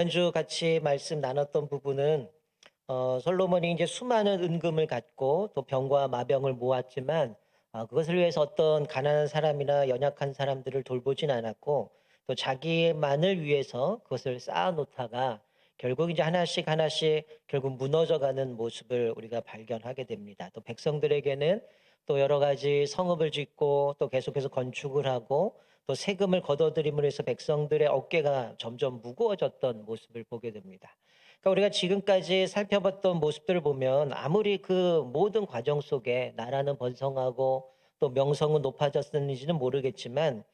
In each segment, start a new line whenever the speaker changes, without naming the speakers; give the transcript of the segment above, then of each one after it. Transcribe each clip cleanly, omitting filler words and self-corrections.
지난주 같이 말씀 나눴던 부분은 솔로몬이 이제 수많은 은금을 갖고 또 병과 마병을 모았지만 그것을 위해서 어떤 가난한 사람이나 연약한 사람들을 돌보진 않았고 또 자기만을 위해서 그것을 쌓아놓다가 결국 이제 하나씩 하나씩 결국 무너져가는 모습을 우리가 발견하게 됩니다. 또 백성들에게는 또 여러 가지 성읍을 짓고 또 계속해서 건축을 하고 또 세금을 걷어들임으로 해서 백성들의 어깨가 점점 무거워졌던 모습을 보게 됩니다. 그러니까 우리가 지금까지 살펴봤던 모습들을 보면 아무리 그 모든 과정 속에 나라는 번성하고 또 명성은 높아졌는지는 모르겠지만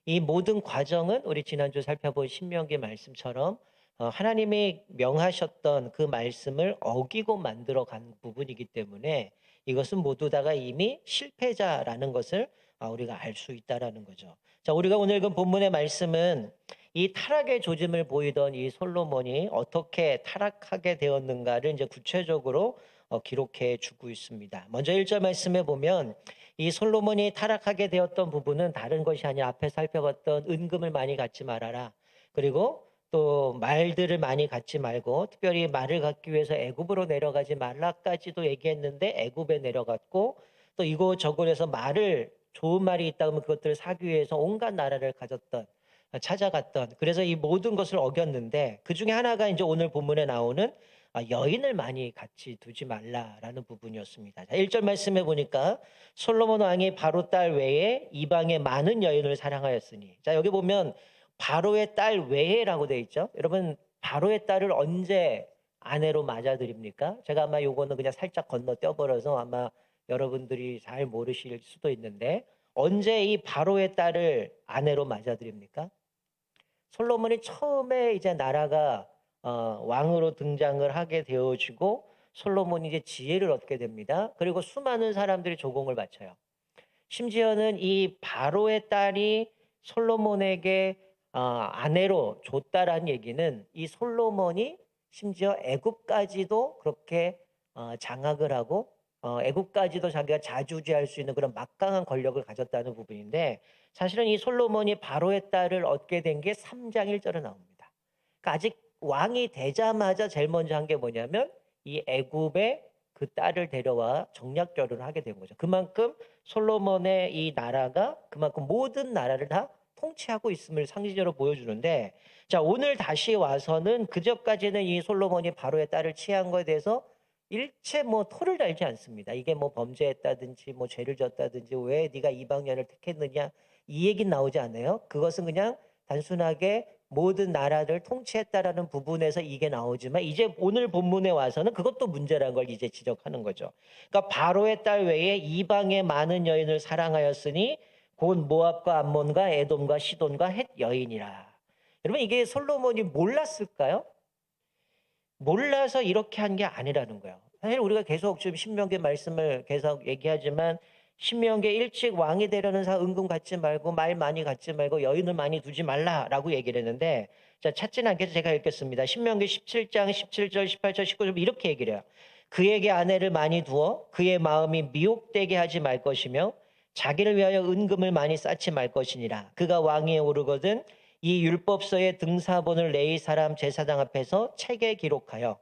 이 모든 과정은 우리 지난주 살펴본 신명기 말씀처럼 하나님이 명하셨던 그 말씀을 어기고 만들어 간 부분이기 때문에 이것은 모두 다가 이미 실패자라는 것을 우리가 알 수 있다라는 거죠. 자, 우리가 오늘 읽은 본문의 말씀은 이 타락의 조짐을 보이던 이 솔로몬이 어떻게 타락하게 되었는가를 이제 구체적으로 기록해 주고 있습니다. 먼저 1절 말씀에 보면 이 솔로몬이 타락하게 되었던 부분은 다른 것이 아니라 앞에 살펴봤던 은금을 많이 갖지 말아라. 그리고 또 말들을 많이 갖지 말고 특별히 말을 갖기 위해서 애굽으로 내려가지 말라까지도 얘기했는데 애굽에 내려갔고 또 이곳저곳에서 말을 좋은 말이 있다 면 그것들을 사기 위해서 온갖 나라를 가졌던 찾아갔던 그래서 이 모든 것을 어겼는데 그중에 하나가 이제 오늘 본문에 나오는 여인을 많이 같이 두지 말라라는 부분이었습니다. 자, 1절 말씀해 보니까 솔로몬 왕이 바로 딸 외에 이방의 많은 여인을 사랑하였으니 자 여기 보면 바로의 딸 외에라고 돼 있죠. 여러분 바로의 딸을 언제 아내로 맞아들입니까? 제가 아마 요거는 그냥 살짝 건너뛰어 버려서 아마 여러분들이 잘 모르실 수도 있는데 언제 이 바로의 딸을 아내로 맞아들입니까? 솔로몬이 처음에 이제 나라가 왕으로 등장을 하게 되어지고 솔로몬이 이제 지혜를 얻게 됩니다. 그리고 수많은 사람들이 조공을 바쳐요. 심지어는 이 바로의 딸이 솔로몬에게 아내로 줬다라는 얘기는 이 솔로몬이 심지어 애굽까지도 그렇게 장악을 하고 애굽까지도 자기가 자주지할 수 있는 그런 막강한 권력을 가졌다는 부분인데 사실은 이 솔로몬이 바로의 딸을 얻게 된 게 3장 1절에 나옵니다. 그러니까 아직 왕이 되자마자 제일 먼저 한 게 뭐냐면 이 애굽에 그 딸을 데려와 정략 결혼을 하게 된 거죠. 그만큼 솔로몬의 이 나라가 그만큼 모든 나라를 다 통치하고 있음을 상징적으로 보여주는데 자 오늘 다시 와서는 그전까지는 이 솔로몬이 바로의 딸을 취한 것에 대해서 일체 뭐 토를 달지 않습니다. 이게 뭐 범죄했다든지 뭐 죄를 졌다든지 왜 네가 이방인을 택했느냐 이 얘기 나오지 않아요. 그것은 그냥 단순하게 모든 나라를 통치했다라는 부분에서 이게 나오지만 이제 오늘 본문에 와서는 그것도 문제라는 걸 이제 지적하는 거죠. 그러니까 바로의 딸 외에 이방의 많은 여인을 사랑하였으니 곧 모압과 암몬과 에돔과 시돈과 헷 여인이라. 여러분 이게 솔로몬이 몰랐을까요? 몰라서 이렇게 한 게 아니라는 거예요. 사실 우리가 계속 지금 신명기 말씀을 계속 얘기하지만 신명기에 일찍 왕이 되려는 사 은금 갖지 말고 말 많이 갖지 말고 여인을 많이 두지 말라라고 얘기를 했는데 자 찾지는 않겠죠. 제가 읽겠습니다. 신명기 17장 17절 18절 19절 이렇게 얘기를 해요. 그에게 아내를 많이 두어 그의 마음이 미혹되게 하지 말 것이며 자기를 위하여 은금을 많이 쌓지 말 것이니라. 그가 왕위에 오르거든 이 율법서의 등사본을 레위 사람 제사장 앞에서 책에 기록하여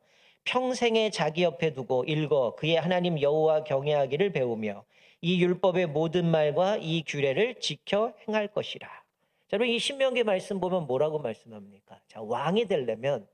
평생에 자기 옆에 두고 읽어 그의 하나님 여호와 경외하기를 배우며 이 율법의 모든 말과 이 규례를 지켜 행할 것이라. 자, 여러분 이 신명기 말씀 보면 뭐라고 말씀합니까? 자, 왕이 되려면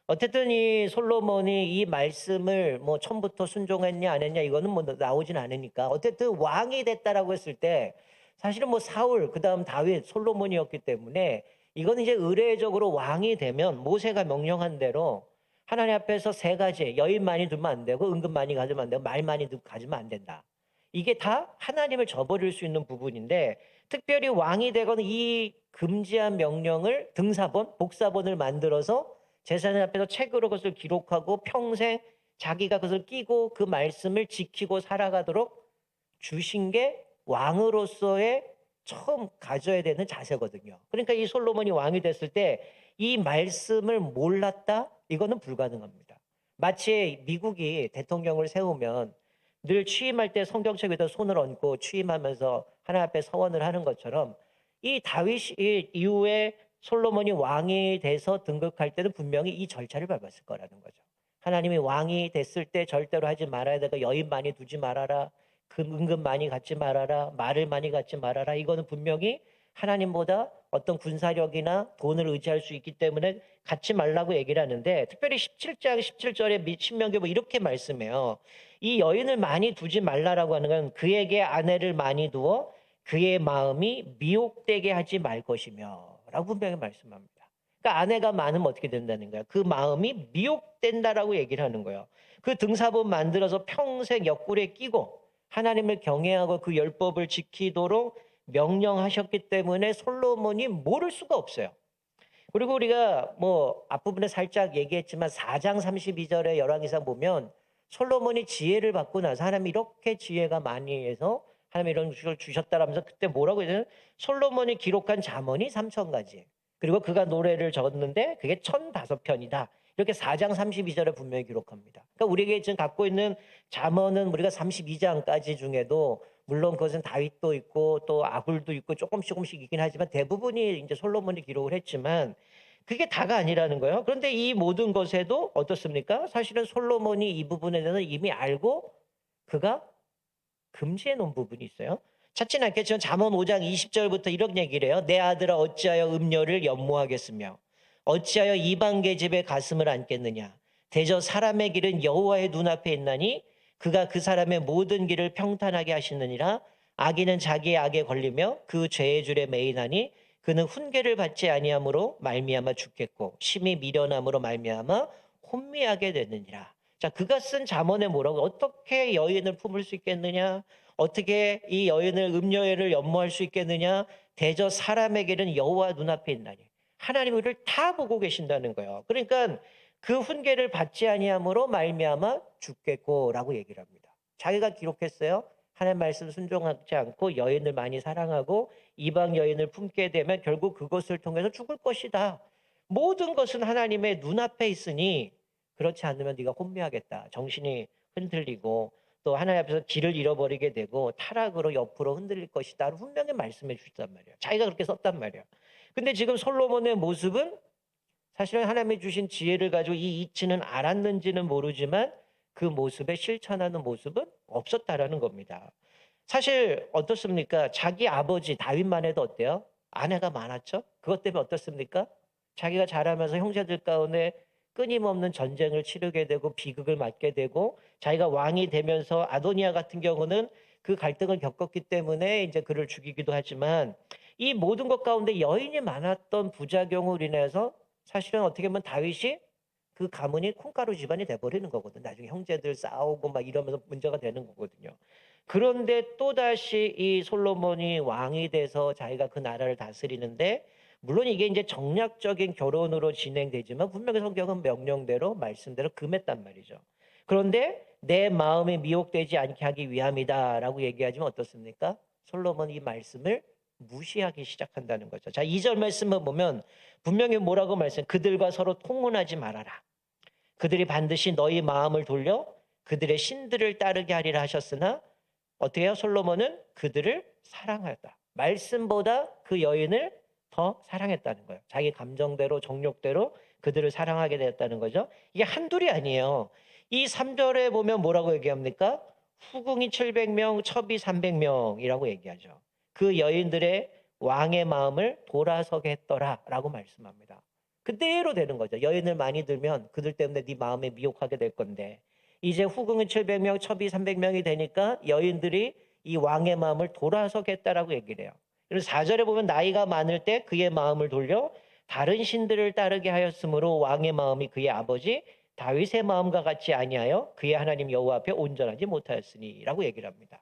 어쨌든 이 솔로몬이 이 말씀을 뭐 처음부터 순종했냐 안 했냐 이거는 뭐 나오진 않으니까 어쨌든 왕이 됐다라고 했을 때 사실은 뭐 사울 그다음 다윗 솔로몬이었기 때문에 이거는 이제 의례적으로 왕이 되면 모세가 명령한 대로 하나님 앞에서 세 가지 여인 많이 두면 안 되고 은금 많이 가지면 안 되고 말 많이 가지면 안 된다. 이게 다 하나님을 저버릴 수 있는 부분인데 특별히 왕이 되거나 이 금지한 명령을 등사본 복사본을 만들어서 제사장 앞에서 책으로 그것을 기록하고 평생 자기가 그것을 끼고 그 말씀을 지키고 살아가도록 주신 게 왕으로서의 처음 가져야 되는 자세거든요. 그러니까 이 솔로몬이 왕이 됐을 때 이 말씀을 몰랐다? 이거는 불가능합니다. 마치 미국이 대통령을 세우면 늘 취임할 때 성경책 위에다 손을 얹고 취임하면서 하나님 앞에 서원을 하는 것처럼 이 다윗 이후에 솔로몬이 왕이 돼서 등극할 때는 분명히 이 절차를 밟았을 거라는 거죠. 하나님이 왕이 됐을 때 절대로 하지 말아야 되고 여인 많이 두지 말아라. 은금 많이 갖지 말아라. 말을 많이 갖지 말아라. 이거는 분명히 하나님보다 어떤 군사력이나 돈을 의지할 수 있기 때문에 갖지 말라고 얘기를 하는데, 특별히 17장 17절에 신명기 뭐 이렇게 말씀해요. 이 여인을 많이 두지 말라라고 하는 건 그에게 아내를 많이 두어 그의 마음이 미혹되게 하지 말 것이며 라고 분명히 말씀합니다. 그러니까 아내가 많으면 어떻게 된다는 거야? 그 마음이 미혹된다라고 얘기를 하는 거예요. 그 등사본 만들어서 평생 옆구리에 끼고 하나님을 경외하고 그 율법을 지키도록 명령하셨기 때문에 솔로몬이 모를 수가 없어요. 그리고 우리가 뭐 앞부분에 살짝 얘기했지만 4장 32절에 열왕기상 보면 솔로몬이 지혜를 받고 나서 하나님이 이렇게 지혜가 많이 해서 하나님이 이런 것을 주셨다라면서 그때 뭐라고 해야 되나? 솔로몬이 기록한 잠언이 3,000가지. 그리고 그가 노래를 적었는데 그게 1,005편이다. 이렇게 4장 32절에 분명히 기록합니다. 그러니까 우리에게 지금 갖고 있는 잠언은 우리가 32장까지 중에도 물론 그것은 다윗도 있고 또 아굴도 있고 조금씩 있긴 하지만 대부분이 이제 솔로몬이 기록을 했지만 그게 다가 아니라는 거예요. 그런데 이 모든 것에도 어떻습니까? 사실은 솔로몬이 이 부분에 대해서 이미 알고 그가 금지해 놓은 부분이 있어요. 찾지는 않겠지만 잠언 5장 20절부터 이런 얘기를 해요. 내 아들아 어찌하여 음녀를 연모하겠으며 어찌하여 이방 계집의 가슴을 안겠느냐. 대저 사람의 길은 여호와의 눈앞에 있나니 그가 그 사람의 모든 길을 평탄하게 하시느니라. 악인은 자기의 악에 걸리며 그 죄의 줄에 매이나니 그는 훈계를 받지 아니함으로 말미암아 죽겠고 심히 미련함으로 말미암아 혼미하게 되느니라. 자, 그가 쓴 잠언에 뭐라고? 어떻게 여인을 품을 수 있겠느냐? 어떻게 이 여인을 음녀를 연모할 수 있겠느냐? 대저 사람에게는 여호와 눈앞에 있나니. 하나님 우리를 다 보고 계신다는 거예요. 그러니까 그 훈계를 받지 아니함으로 말미암아 죽겠고라고 얘기를 합니다. 자기가 기록했어요. 하나님 말씀 순종하지 않고 여인을 많이 사랑하고 이방 여인을 품게 되면 결국 그것을 통해서 죽을 것이다. 모든 것은 하나님의 눈앞에 있으니 그렇지 않으면 네가 혼미하겠다. 정신이 흔들리고 또 하나님 앞에서 길을 잃어버리게 되고 타락으로 옆으로 흔들릴 것이다. 분명히 말씀해 주셨단 말이에요. 자기가 그렇게 썼단 말이에요. 근데 지금 솔로몬의 모습은 사실은 하나님이 주신 지혜를 가지고 이 이치는 알았는지는 모르지만 그 모습에 실천하는 모습은 없었다라는 겁니다. 사실 어떻습니까? 자기 아버지 다윗만 해도 어때요? 아내가 많았죠? 그것 때문에 어떻습니까? 자기가 자라면서 형제들 가운데 끊임없는 전쟁을 치르게 되고 비극을 맞게 되고 자기가 왕이 되면서 아도니아 같은 경우는 그 갈등을 겪었기 때문에 이제 그를 죽이기도 하지만 이 모든 것 가운데 여인이 많았던 부작용으로 인해서 사실은 어떻게 보면 다윗이 그 가문이 콩가루 집안이 돼버리는 거거든요. 나중에 형제들 싸우고 막 이러면서 문제가 되는 거거든요. 그런데 또다시 이 솔로몬이 왕이 돼서 자기가 그 나라를 다스리는데 물론 이게 이제 정략적인 결혼으로 진행되지만 분명히 성경은 명령대로 말씀대로 금했단 말이죠. 그런데 내 마음이 미혹되지 않게 하기 위함이다라고 얘기하지만 어떻습니까? 솔로몬이 이 말씀을 무시하기 시작한다는 거죠. 자, 2절 말씀을 보면 분명히 뭐라고 말씀? 그들과 서로 통혼하지 말아라. 그들이 반드시 너희 마음을 돌려 그들의 신들을 따르게 하리라 하셨으나 어떻게 해요? 솔로몬은 그들을 사랑하였다. 말씀보다 그 여인을 더 사랑했다는 거예요. 자기 감정대로 정욕대로 그들을 사랑하게 되었다는 거죠. 이게 한둘이 아니에요. 이 3절에 보면 뭐라고 얘기합니까? 후궁이 700명, 첩이 300명이라고 얘기하죠. 그 여인들의 왕의 마음을 돌아서게 했더라라고 말씀합니다. 그대로 되는 거죠. 여인을 많이 들면 그들 때문에 네 마음에 미혹하게 될 건데 이제 후궁은 700명, 첩이 300명이 되니까 여인들이 이 왕의 마음을 돌아서게 했다라고 얘기를 해요. 그래서 4절에 보면 나이가 많을 때 그의 마음을 돌려 다른 신들을 따르게 하였으므로 왕의 마음이 그의 아버지 다윗의 마음과 같이 아니하여 그의 하나님 여호와 앞에 온전하지 못하였으니라고 얘기를 합니다.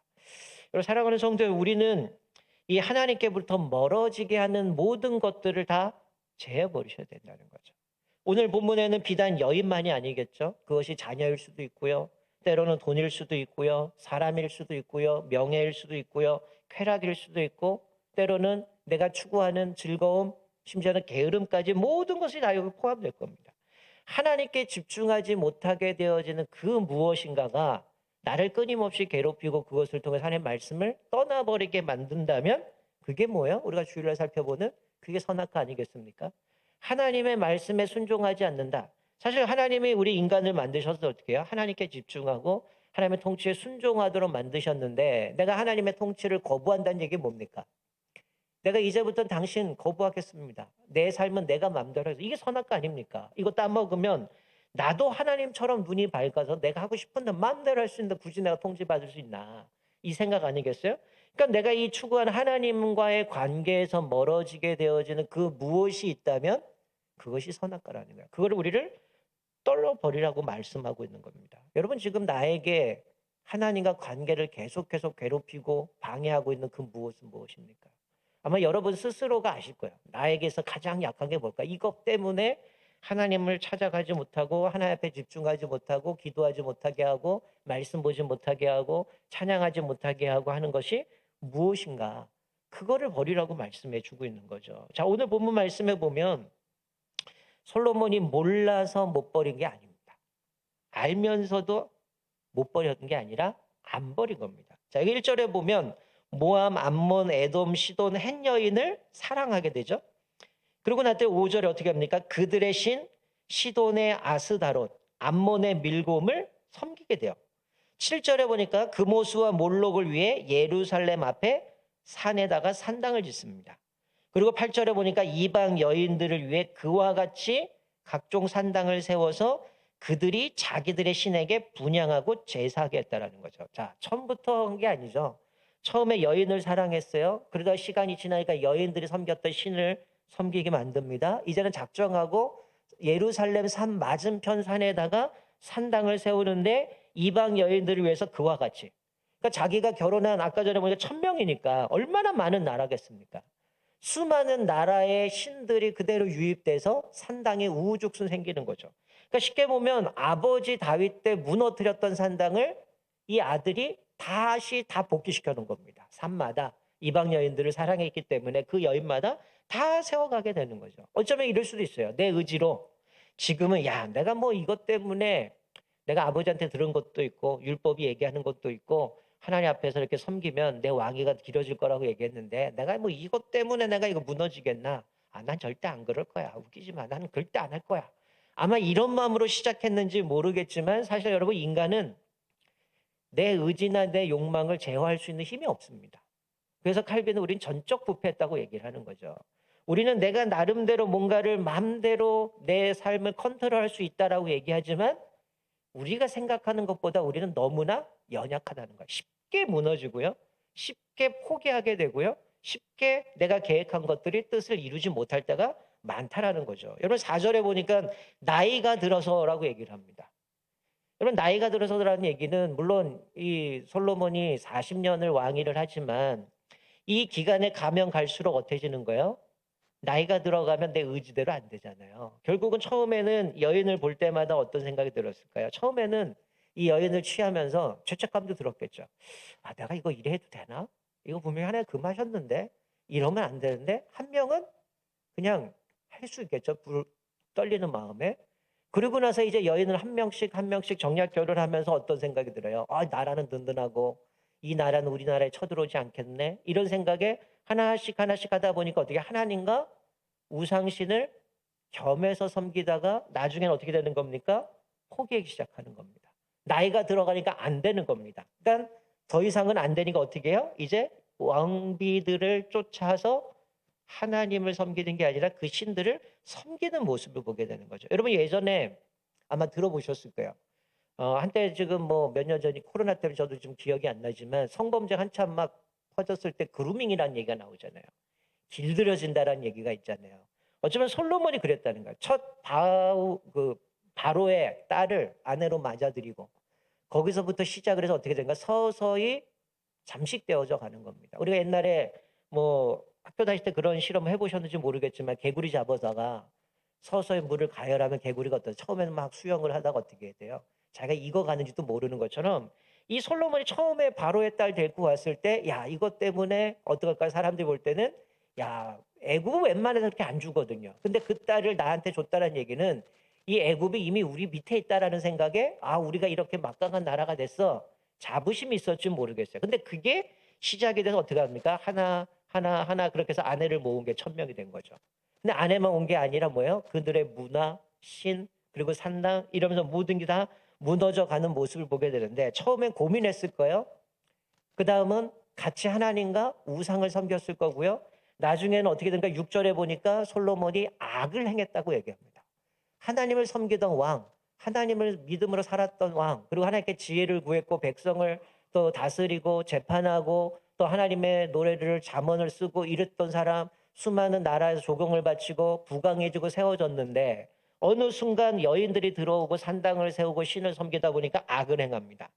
여러분 사랑하는 성도, 우리는 이 하나님께부터 멀어지게 하는 모든 것들을 다 제어버리셔야 된다는 거죠. 오늘 본문에는 비단 여인만이 아니겠죠. 그것이 자녀일 수도 있고요. 때로는 돈일 수도 있고요. 사람일 수도 있고요. 명예일 수도 있고요. 쾌락일 수도 있고 때로는 내가 추구하는 즐거움, 심지어는 게으름까지 모든 것이 다 여기 포함될 겁니다. 하나님께 집중하지 못하게 되어지는 그 무엇인가가 나를 끊임없이 괴롭히고 그것을 통해 하나님의 말씀을 떠나버리게 만든다면 그게 뭐예요? 우리가 주일날 살펴보는 그게 선악과 아니겠습니까? 하나님의 말씀에 순종하지 않는다. 사실 하나님이 우리 인간을 만드셔서 어떻게 해요? 하나님께 집중하고 하나님의 통치에 순종하도록 만드셨는데 내가 하나님의 통치를 거부한다는 얘기 뭡니까? 내가 이제부터 당신 거부하겠습니다. 내 삶은 내가 마음대로 해서 이게 선악과 아닙니까? 이거 따먹으면 나도 하나님처럼 눈이 밝아서 내가 하고 싶은 데 마음대로 할 수 있는데 굳이 내가 통치받을 수 있나? 이 생각 아니겠어요? 그러니까 내가 이 추구한 하나님과의 관계에서 멀어지게 되어지는 그 무엇이 있다면 그것이 선악과라는 거야. 그거를 우리를 떨어버리라고 말씀하고 있는 겁니다. 여러분 지금 나에게 하나님과 관계를 계속해서 괴롭히고 방해하고 있는 그 무엇은 무엇입니까? 아마 여러분 스스로가 아실 거예요. 나에게서 가장 약한 게 뭘까? 이것 때문에 하나님을 찾아가지 못하고 하나님 앞에 집중하지 못하고 기도하지 못하게 하고 말씀 보지 못하게 하고 찬양하지 못하게 하고 하는 것이 무엇인가? 그거를 버리라고 말씀해 주고 있는 거죠. 자, 오늘 본문 말씀에 보면 솔로몬이 몰라서 못 버린 게 아닙니다. 알면서도 못 버렸던 게 아니라 안 버린 겁니다. 자, 1절에 보면 모함, 암몬, 에돔, 시돈, 헷 여인을 사랑하게 되죠. 그리고 나때 5절에 어떻게 합니까? 그들의 신 시돈의 아스다롯, 암몬의 밀곰을 섬기게 돼요. 7절에 보니까 그모스와 몰록을 위해 예루살렘 앞에 산에다가 산당을 짓습니다. 그리고 8절에 보니까 이방 여인들을 위해 그와 같이 각종 산당을 세워서 그들이 자기들의 신에게 분향하고 제사하게 했다라는 거죠. 자, 처음부터 한 게 아니죠. 처음에 여인을 사랑했어요. 그러다 시간이 지나니까 여인들이 섬겼던 신을 섬기게 만듭니다. 이제는 작정하고 예루살렘 산 맞은편 산에다가 산당을 세우는데 이방 여인들을 위해서 그와 같이. 그러니까 자기가 결혼한 아까 전에 보니까 1000명이니까 얼마나 많은 나라겠습니까? 수많은 나라의 신들이 그대로 유입돼서 산당이 우후죽순 생기는 거죠. 그러니까 쉽게 보면 아버지 다윗 때 무너뜨렸던 산당을 이 아들이 다시 다 복귀시켜 놓은 겁니다. 산마다 이방 여인들을 사랑했기 때문에 그 여인마다 다 세워가게 되는 거죠. 어쩌면 이럴 수도 있어요. 내 의지로 지금은 야 내가 뭐 이것 때문에 내가 아버지한테 들은 것도 있고 율법이 얘기하는 것도 있고 하나님 앞에서 이렇게 섬기면 내 왕위가 길어질 거라고 얘기했는데 내가 뭐 이것 때문에 내가 이거 무너지겠나? 아, 난 절대 안 그럴 거야. 웃기지 마. 나는 절대 안 할 거야. 아마 이런 마음으로 시작했는지 모르겠지만 사실 여러분 인간은 내 의지나 내 욕망을 제어할 수 있는 힘이 없습니다. 그래서 칼빈은 우린 전적 부패했다고 얘기를 하는 거죠. 우리는 내가 나름대로 뭔가를 마음대로 내 삶을 컨트롤할 수 있다라고 얘기하지만 우리가 생각하는 것보다 우리는 너무나 연약하다는 거예요. 쉽게 무너지고요. 쉽게 포기하게 되고요. 쉽게 내가 계획한 것들이 뜻을 이루지 못할 때가 많다라는 거죠. 여러분 4절에 보니까 나이가 들어서라고 얘기를 합니다. 여러분 나이가 들어서라는 얘기는 물론 이 솔로몬이 40년을 왕위를 하지만 이 기간에 가면 갈수록 어때지는 거예요? 나이가 들어가면 내 의지대로 안 되잖아요. 결국은 처음에는 여인을 볼 때마다 어떤 생각이 들었을까요? 처음에는 이 여인을 취하면서 죄책감도 들었겠죠. 아, 내가 이거 이래 해도 되나? 이거 분명히 하나님 금하셨는데 이러면 안 되는데 한 명은 그냥 할 수 있겠죠. 떨리는 마음에. 그리고 나서 이제 여인을 한 명씩 한 명씩 정략 결혼하면서 어떤 생각이 들어요? 아, 나라는 든든하고 이 나라는 우리나라에 쳐들어오지 않겠네. 이런 생각에 하나씩 하나씩 하다 보니까 어떻게 하나님과 우상신을 겸해서 섬기다가 나중에는 어떻게 되는 겁니까? 포기하기 시작하는 겁니다. 나이가 들어가니까 안 되는 겁니다. 그러니까 더 이상은 안 되니까 어떻게 해요? 이제 왕비들을 쫓아서 하나님을 섬기는 게 아니라 그 신들을 섬기는 모습을 보게 되는 거죠. 여러분 예전에 아마 들어보셨을 거예요. 한때 지금 뭐 몇 년 전이 코로나 때문에 저도 좀 기억이 안 나지만 성범죄 한참 막 퍼졌을 때 그루밍이라는 얘기가 나오잖아요. 길들여진다라는 얘기가 있잖아요. 어쩌면 솔로몬이 그랬다는 거예요. 첫 바로의 딸을 아내로 맞아들이고 거기서부터 시작을 해서 어떻게 된가 서서히 잠식되어져 가는 겁니다. 우리가 옛날에 뭐 학교 다닐 때 그런 실험 해보셨는지 모르겠지만 개구리 잡아다가 서서히 물을 가열하면 개구리가 처음에는 막 수영을 하다가 어떻게 돼요? 자기가 익어가는지도 모르는 것처럼 이 솔로몬이 처음에 바로의 딸 데리고 왔을 때 야 이것 때문에 어떡할까 사람들이 볼 때는 야 애굽은 웬만해서 그렇게 안 주거든요. 근데 그 딸을 나한테 줬다는 얘기는 이 애굽이 이미 우리 밑에 있다라는 생각에 아 우리가 이렇게 막강한 나라가 됐어 자부심이 있었지 모르겠어요. 근데 그게 시작이 돼서 어떻게 합니까? 하나 하나하나 그렇게 해서 아내를 모은 게 1,000명이 된 거죠. 근데 아내만 온 게 아니라 뭐예요? 그들의 문화, 신, 그리고 산당 이러면서 모든 게 다 무너져 가는 모습을 보게 되는데 처음엔 고민했을 거예요. 그다음은 같이 하나님과 우상을 섬겼을 거고요. 나중에는 어떻게 된가 6절에 보니까 솔로몬이 악을 행했다고 얘기합니다. 하나님을 섬기던 왕, 하나님을 믿음으로 살았던 왕, 그리고 하나님께 지혜를 구했고 백성을 또 다스리고 재판하고 또 하나님의 노래를 잠언을 쓰고 이랬던 사람, 수많은 나라에서 조공을 바치고 부강해지고 세워졌는데 어느 순간 여인들이 들어오고 산당을 세우고 신을 섬기다 보니까 악을 행합니다.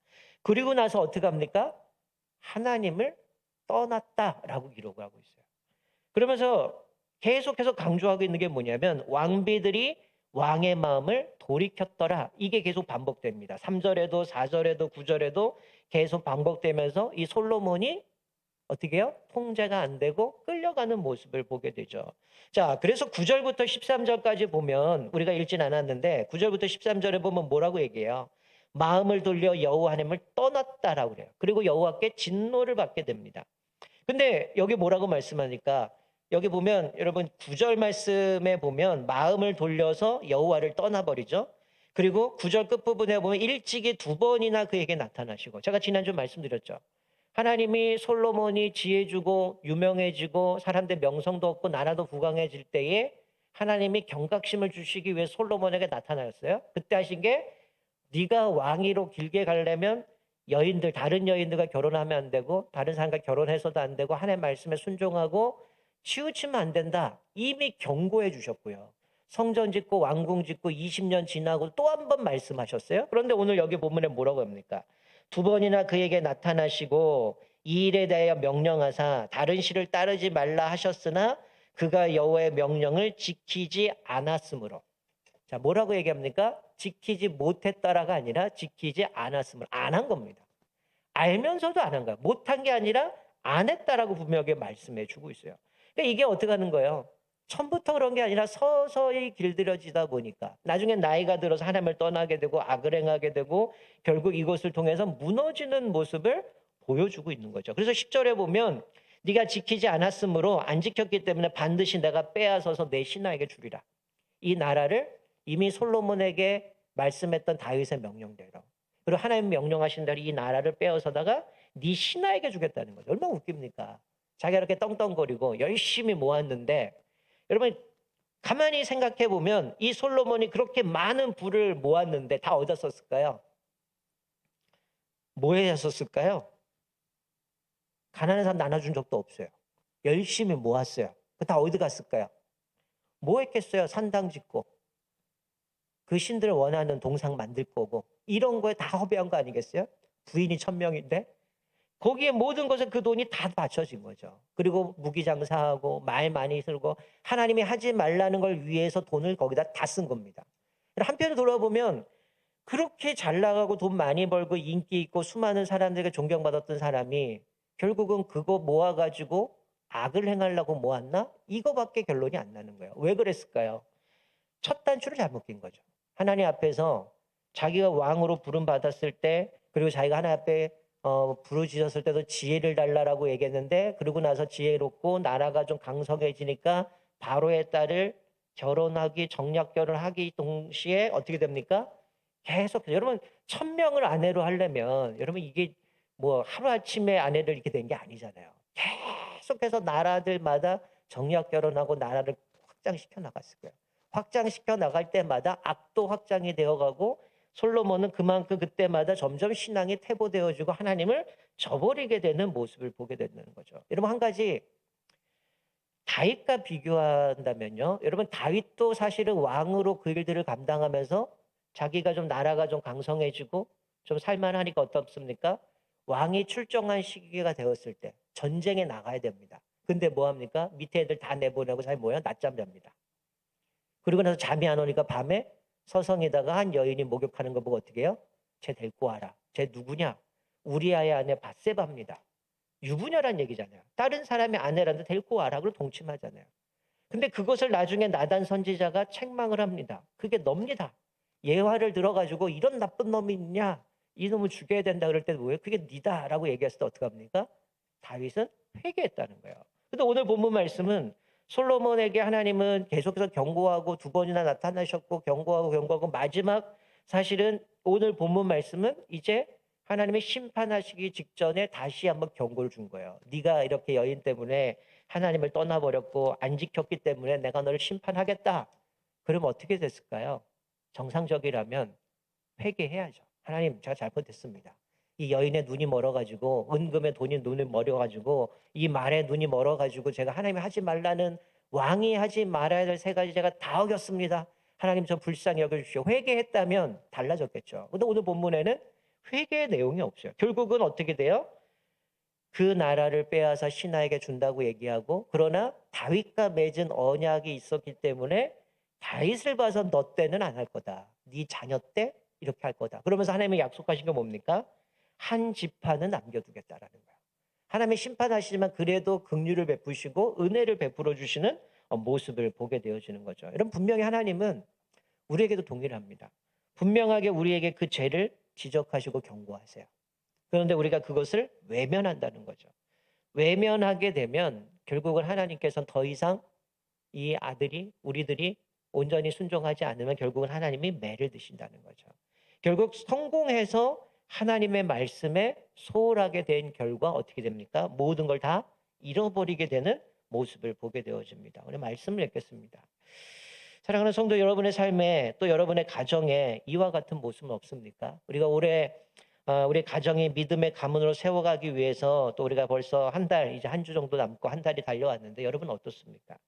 그리고 나서 어떻게 합니까? 하나님을 떠났다라고 기록을 하고 있어요. 그러면서 계속해서 강조하고 있는 게 뭐냐면 왕비들이 왕의 마음을 돌이켰더라. 이게 계속 반복됩니다. 3절에도 4절에도 9절에도 계속 반복되면서 이 솔로몬이 어떻게 해요? 통제가 안 되고 끌려가는 모습을 보게 되죠. 자, 그래서 9절부터 13절까지 보면 우리가 읽진 않았는데 9절부터 13절에 보면 뭐라고 얘기해요? 마음을 돌려 여호와 하나님을 떠났다라고 그래요. 그리고 여호와께 진노를 받게 됩니다. 근데 여기 뭐라고 말씀하니까 여기 보면 여러분 9절 말씀에 보면 마음을 돌려서 여호와를 떠나버리죠. 그리고 9절 끝부분에 보면 일찍이 2번이나 그에게 나타나시고 제가 지난주 말씀드렸죠. 하나님이 솔로몬이 지혜 주고 유명해지고 사람들 명성도 얻고 나라도 부강해질 때에 하나님이 경각심을 주시기 위해 솔로몬에게 나타나셨어요. 그때 하신 게 네가 왕위로 길게 가려면 여인들 다른 여인들과 결혼하면 안 되고 다른 사람과 결혼해서도 안 되고 하나님의 말씀에 순종하고 치우치면 안 된다. 이미 경고해 주셨고요. 성전 짓고 왕궁 짓고 20년 지나고 또 한 번 말씀하셨어요. 그런데 오늘 여기 본문에 뭐라고 합니까? 2번이나 그에게 나타나시고 이 일에 대하여 명령하사 다른 신을 따르지 말라 하셨으나 그가 여호와의 명령을 지키지 않았으므로. 자, 뭐라고 얘기합니까? 지키지 못했다라가 아니라 지키지 않았음을 안 한 겁니다. 알면서도 안 한 거야. 못한 게 아니라 안 했다라고 분명하게 말씀해 주고 있어요. 그러니까 이게 어떻게 하는 거예요? 처음부터 그런 게 아니라 서서히 길들여지다 보니까 나중에 나이가 들어서 하나님을 떠나게 되고 악을 행하게 되고 결국 이것을 통해서 무너지는 모습을 보여주고 있는 거죠. 그래서 10절에 보면 네가 지키지 않았으므로 안 지켰기 때문에 반드시 내가 빼앗아서 내 신하에게 주리라. 이 나라를 이미 솔로몬에게 말씀했던 다윗의 명령대로 그리고 하나님 명령하신 대로 이 나라를 빼앗아다가 네 신하에게 주겠다는 거죠. 얼마나 웃깁니까? 자기가 이렇게 떵떵거리고 열심히 모았는데 여러분 가만히 생각해 보면 이 솔로몬이 그렇게 많은 부를 모았는데 다 어디다 썼을까요? 뭐에 썼을까요? 가난한 사람 나눠준 적도 없어요. 열심히 모았어요. 그 다 어디 갔을까요? 뭐 했겠어요? 산당 짓고 그 신들 원하는 동상 만들 거고 이런 거에 다 허비한 거 아니겠어요? 부인이 1,000명인데 거기에 모든 것에 그 돈이 다 바쳐진 거죠. 그리고 무기장사하고 말 많이 쓰고 하나님이 하지 말라는 걸 위해서 돈을 거기다 다 쓴 겁니다. 한편으로 돌아보면 그렇게 잘 나가고 돈 많이 벌고 인기 있고 수많은 사람들에게 존경받았던 사람이 결국은 그거 모아가지고 악을 행하려고 모았나? 이거밖에 결론이 안 나는 거예요. 왜 그랬을까요? 첫 단추를 잘못 낀 거죠. 하나님 앞에서 자기가 왕으로 부름받았을 때 그리고 자기가 하나님 앞에 부르짖었을 때도 지혜를 달라라고 얘기했는데 그러고 나서 지혜롭고 나라가 좀 강성해지니까 바로의 딸을 결혼하기 정략 결혼하기 동시에 어떻게 됩니까? 계속 여러분 1,000명을 아내로 하려면 여러분 이게 뭐 하루아침에 아내를 이렇게 된 게 아니잖아요. 계속해서 나라들마다 정략 결혼하고 나라를 확장시켜 나갔을 거예요. 확장시켜 나갈 때마다 악도 확장이 되어가고 솔로몬은 그만큼 그때마다 점점 신앙이 퇴보되어지고 하나님을 저버리게 되는 모습을 보게 되는 거죠. 여러분 한 가지 다윗과 비교한다면요. 여러분 다윗도 사실은 왕으로 그 일들을 감당하면서 자기가 좀 나라가 좀 강성해지고 좀 살만하니까 어떻습니까? 왕이 출정한 시기가 되었을 때 전쟁에 나가야 됩니다. 근데 뭐 합니까? 밑에 애들 다 내보내고 자기 뭐야? 낮잠 잡니다. 그리고 나서 잠이 안 오니까 밤에 서성에다가 한 여인이 목욕하는 거 보고 어떻게 해요? 쟤 데리고 와라. 쟤 누구냐? 우리아의 아내 밧세바입니다. 유부녀란 얘기잖아요. 다른 사람의 아내라도 데리고 와라. 그리고 동침하잖아요. 근데 그것을 나중에 나단 선지자가 책망을 합니다. 그게 멉니다. 예화를 들어가지고 이런 나쁜 놈이 있냐? 이 놈을 죽여야 된다 그럴 때 왜 그게 니다 라고 얘기했을 때 어떡합니까? 다윗은 회개했다는 거예요. 근데 오늘 본문 말씀은 솔로몬에게 하나님은 계속해서 경고하고 두 번이나 나타나셨고 경고하고 마지막 사실은 오늘 본문 말씀은 이제 하나님의 심판하시기 직전에 다시 한번 경고를 준 거예요. 네가 이렇게 여인 때문에 하나님을 떠나버렸고 안 지켰기 때문에 내가 너를 심판하겠다. 그럼 어떻게 됐을까요? 정상적이라면 회개해야죠. 하나님, 제가 잘못했습니다. 이 여인의 눈이 멀어가지고 은금의 돈이 눈이 멀어가지고 이 말에 눈이 멀어가지고 제가 하나님이 하지 말라는 왕이 하지 말아야 될 세 가지 제가 다 어겼습니다. 하나님 저 불쌍히 여겨주십시오. 회개했다면 달라졌겠죠. 근데 오늘 본문에는 회개의 내용이 없어요. 결국은 어떻게 돼요? 그 나라를 빼앗아 신하에게 준다고 얘기하고 그러나 다윗과 맺은 언약이 있었기 때문에 다윗을 봐서 너 때는 안 할 거다. 네 자녀 때 이렇게 할 거다. 그러면서 하나님이 약속하신 게 뭡니까? 한 지파는 남겨두겠다라는 거예요. 하나님이 심판하시지만 그래도 긍휼을 베푸시고 은혜를 베풀어 주시는 모습을 보게 되어지는 거죠. 여러분 분명히 하나님은 우리에게도 동일합니다. 분명하게 우리에게 그 죄를 지적하시고 경고하세요. 그런데 우리가 그것을 외면한다는 거죠. 외면하게 되면 결국은 하나님께서는 더 이상 이 아들이 우리들이 온전히 순종하지 않으면 결국은 하나님이 매를 드신다는 거죠. 결국 성공해서 하나님의 말씀에 소홀하게 된 결과 어떻게 됩니까? 모든 걸 다 잃어버리게 되는 모습을 보게 되어집니다. 오늘 말씀을 읽겠습니다. 사랑하는 성도 여러분의 삶에 또 여러분의 가정에 이와 같은 모습은 없습니까? 우리가 올해 우리 가정이 믿음의 가문으로 세워가기 위해서 또 우리가 벌써 한 달, 이제 한 주 정도 남고 한 달이 달려왔는데 여러분 어떻습니까?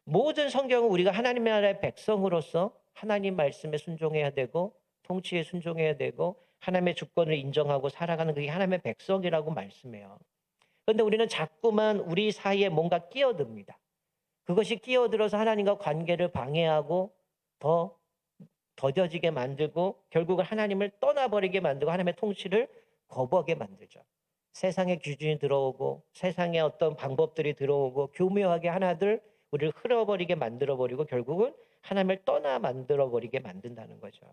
모든 성경은 우리가 하나님의 나라의 백성으로서 하나님 말씀에 순종해야 되고 통치에 순종해야 되고 하나님의 주권을 인정하고 살아가는 그게 하나님의 백성이라고 말씀해요. 그런데 우리는 자꾸만 우리 사이에 뭔가 끼어듭니다. 그것이 끼어들어서 하나님과 관계를 방해하고 더 더뎌지게 만들고 결국은 하나님을 떠나버리게 만들고 하나님의 통치를 거부하게 만들죠. 세상의 기준이 들어오고 세상의 어떤 방법들이 들어오고 교묘하게 하나들 우리를 흘러버리게 만들어버리고 결국은 하나님을 떠나 만들어버리게 만든다는 거죠.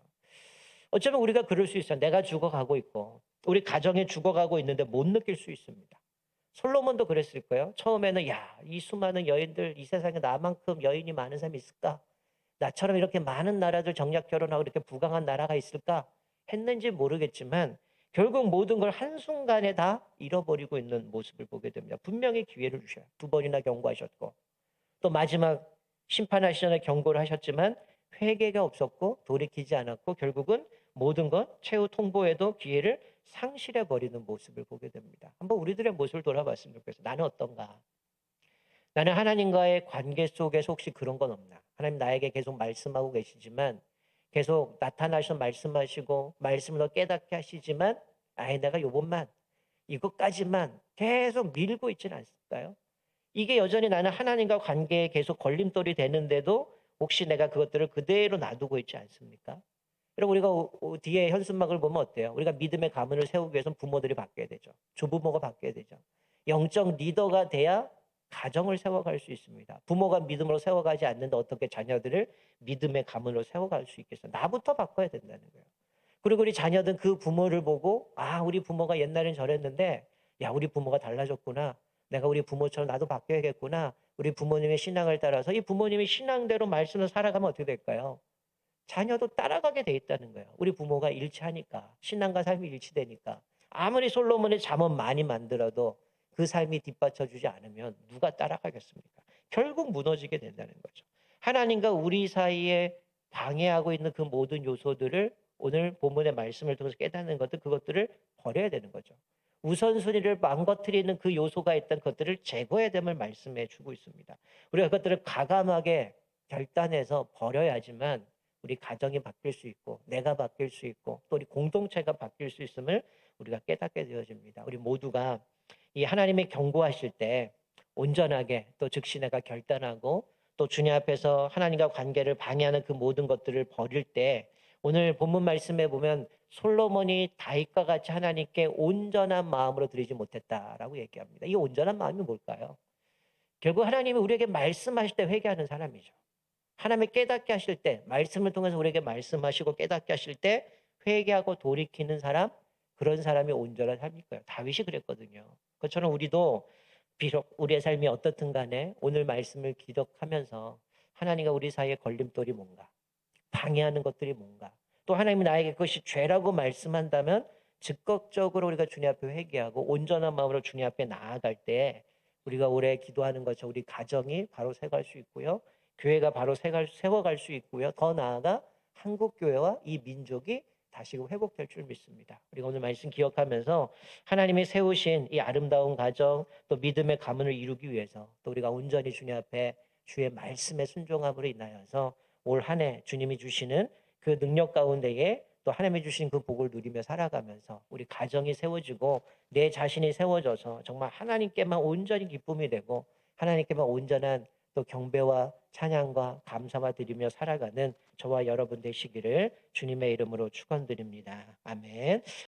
어쩌면 우리가 그럴 수 있어요. 내가 죽어가고 있고 우리 가정에 죽어가고 있는데 못 느낄 수 있습니다. 솔로몬도 그랬을 거예요. 처음에는 야, 이 수많은 여인들 이 세상에 나만큼 여인이 많은 사람이 있을까? 나처럼 이렇게 많은 나라들 정략 결혼하고 이렇게 부강한 나라가 있을까? 했는지 모르겠지만 결국 모든 걸 한순간에 다 잃어버리고 있는 모습을 보게 됩니다. 분명히 기회를 주셔요. 두 번이나 경고하셨고 또 마지막 심판하시 전에 경고를 하셨지만 회개가 없었고 돌이키지 않았고 결국은 모든 것 최후 통보에도 기회를 상실해 버리는 모습을 보게 됩니다. 한번 우리들의 모습을 돌아봤으면 좋겠어요. 나는 어떤가? 나는 하나님과의 관계 속에서 혹시 그런 건 없나? 하나님 나에게 계속 말씀하고 계시지만 계속 나타나셔 말씀하시고 말씀을 더 깨닫게 하시지만 아예 내가 요것만 이것까지만 계속 밀고 있지는 않을까요? 이게 여전히 나는 하나님과 관계에 계속 걸림돌이 되는데도 혹시 내가 그것들을 그대로 놔두고 있지 않습니까? 그리고 우리가 뒤에 현수막을 보면 어때요? 우리가 믿음의 가문을 세우기 위해서는 부모들이 바뀌어야 되죠. 조부모가 바뀌어야 되죠. 영적 리더가 돼야 가정을 세워갈 수 있습니다. 부모가 믿음으로 세워가지 않는데 어떻게 자녀들을 믿음의 가문으로 세워갈 수 있겠어요? 나부터 바꿔야 된다는 거예요. 그리고 우리 자녀들 그 부모를 보고 아 우리 부모가 옛날엔 저랬는데 야 우리 부모가 달라졌구나. 내가 우리 부모처럼 나도 바뀌어야겠구나. 우리 부모님의 신앙을 따라서 이 부모님의 신앙대로 말씀을 살아가면 어떻게 될까요? 자녀도 따라가게 돼 있다는 거예요. 우리 부모가 일치하니까 신앙과 삶이 일치되니까 아무리 솔로몬의 잠언 많이 만들어도 그 삶이 뒷받쳐주지 않으면 누가 따라가겠습니까? 결국 무너지게 된다는 거죠. 하나님과 우리 사이에 방해하고 있는 그 모든 요소들을 오늘 본문의 말씀을 통해서 깨닫는 것들 그것들을 버려야 되는 거죠. 우선순위를 망가뜨리는 그 요소가 있던 것들을 제거해야 됨을 말씀해 주고 있습니다. 우리가 그것들을 과감하게 결단해서 버려야지만 우리 가정이 바뀔 수 있고 내가 바뀔 수 있고 또 우리 공동체가 바뀔 수 있음을 우리가 깨닫게 되어집니다. 우리 모두가 이 하나님의 경고하실 때 온전하게 또 즉시 내가 결단하고 또 주님 앞에서 하나님과 관계를 방해하는 그 모든 것들을 버릴 때 오늘 본문 말씀에 보면 솔로몬이 다윗과 같이 하나님께 온전한 마음으로 드리지 못했다라고 얘기합니다. 이 온전한 마음이 뭘까요? 결국 하나님이 우리에게 말씀하실 때 회개하는 사람이죠. 하나님이 깨닫게 하실 때 말씀을 통해서 우리에게 말씀하시고 깨닫게 하실 때 회개하고 돌이키는 사람 그런 사람이 온전한 삶일 거예요. 다윗이 그랬거든요. 그처럼 우리도 비록 우리의 삶이 어떻든 간에 오늘 말씀을 기억하면서 하나님과 우리 사이의 걸림돌이 뭔가, 방해하는 것들이 뭔가, 또 하나님이 나에게 그것이 죄라고 말씀한다면 즉각적으로 우리가 주님 앞에 회개하고 온전한 마음으로 주님 앞에 나아갈 때 우리가 오래 기도하는 것처럼 우리 가정이 바로 세워갈 수 있고요. 교회가 바로 세워갈 수 있고요. 더 나아가 한국 교회와 이 민족이 다시금 회복될 줄 믿습니다. 우리가 오늘 말씀 기억하면서 하나님이 세우신 이 아름다운 가정 또 믿음의 가문을 이루기 위해서 또 우리가 온전히 주님 앞에 주의 말씀에 순종함으로 인하여서 올 한 해 주님이 주시는 그 능력 가운데에 또 하나님이 주신 그 복을 누리며 살아가면서 우리 가정이 세워지고 내 자신이 세워져서 정말 하나님께만 온전히 기쁨이 되고 하나님께만 온전한 또 경배와 찬양과 감사와 드리며 살아가는 저와 여러분 되시기를 주님의 이름으로 축원드립니다. 아멘.